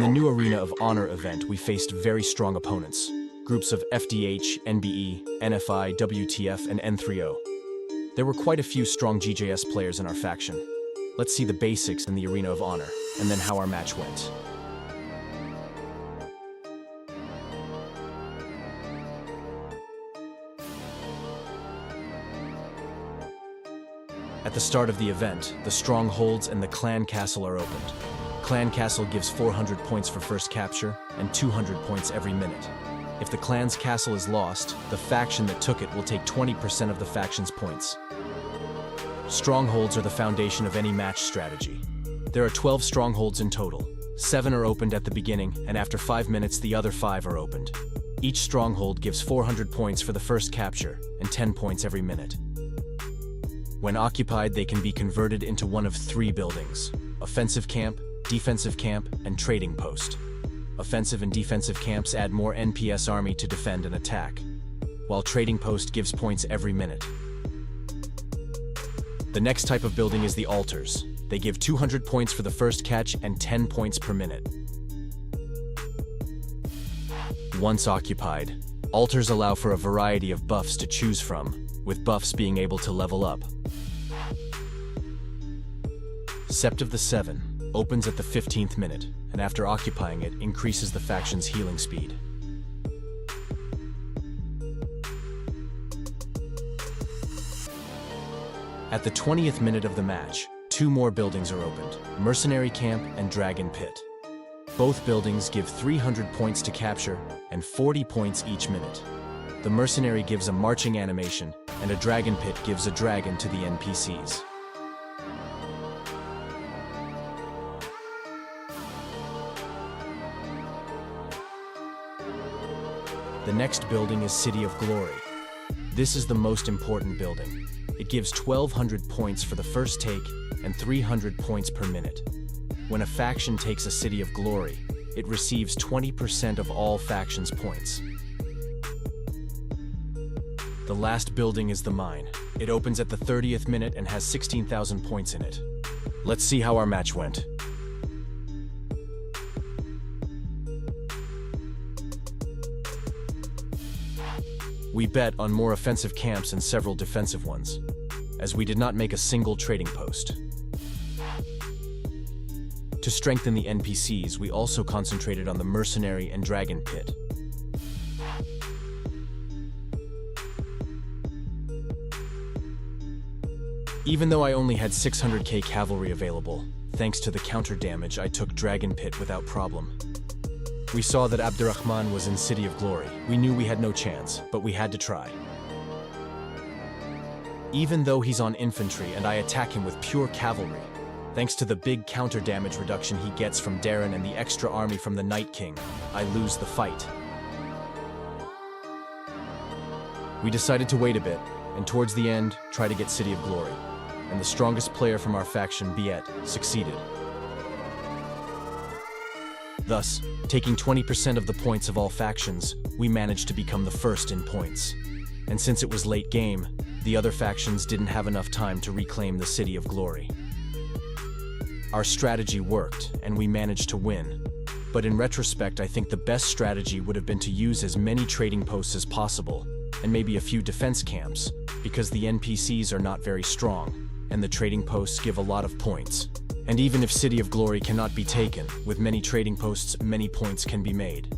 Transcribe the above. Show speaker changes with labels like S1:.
S1: the new Arena of Honor event, we faced very strong opponents. Groups of FDH, NBE, NFI, WTF and N3O. There were quite a few strong GJS players in our faction. Let's see the basics in the Arena of Honor, and then how our match went. At the start of the event, the strongholds and the clan castle are opened. Clan castle gives 400 points for first capture, and 200 points every minute. If the clan's castle is lost, the faction that took it will take 20% of the faction's points. Strongholds are the foundation of any match strategy. There are 12 strongholds in total. 7 are opened at the beginning, and after 5 minutes the other 5 are opened. Each stronghold gives 400 points for the first capture, and 10 points every minute. When occupied, they can be converted into one of 3 buildings: offensive camp, defensive camp, and trading post. Offensive and defensive camps add more NPS army to defend and attack, while trading post gives points every minute. The next type of building is the altars. They give 200 points for the first catch and 10 points per minute. Once occupied, altars allow for a variety of buffs to choose from, with buffs being able to level up. Sept of the Seven opens at the 15th minute, and after occupying it, increases the faction's healing speed. At the 20th minute of the match, 2 more buildings are opened: Mercenary Camp and Dragon Pit. Both buildings give 300 points to capture and 40 points each minute. The Mercenary gives a marching animation, and a Dragon Pit gives a dragon to the NPCs. The next building is City of Glory. This is the most important building. It gives 1200 points for the first take and 300 points per minute. When a faction takes a City of Glory, it receives 20% of all factions' points. The last building is the Mine. It opens at the 30th minute and has 16,000 points in it. Let's see how our match went. We bet on more offensive camps and several defensive ones, as we did not make a single trading post. To strengthen the NPCs, we also concentrated on the Mercenary and Dragon Pit. Even though I only had 600k cavalry available, thanks to the counter damage, I took Dragon Pit without problem. We saw that Abdurrahman was in City of Glory. We knew we had no chance, but we had to try. Even though he's on infantry and I attack him with pure cavalry, thanks to the big counter damage reduction he gets from Darren and the extra army from the Night King, I lose the fight. We decided to wait a bit, and towards the end, try to get City of Glory. And the strongest player from our faction, Biet, succeeded. Thus, taking 20% of the points of all factions, we managed to become the first in points. And since it was late game, the other factions didn't have enough time to reclaim the City of Glory. Our strategy worked, and we managed to win. But in retrospect, I think the best strategy would have been to use as many trading posts as possible, and maybe a few defense camps, because the NPCs are not very strong, and the trading posts give a lot of points. And even if City of Glory cannot be taken, with many trading posts, many points can be made.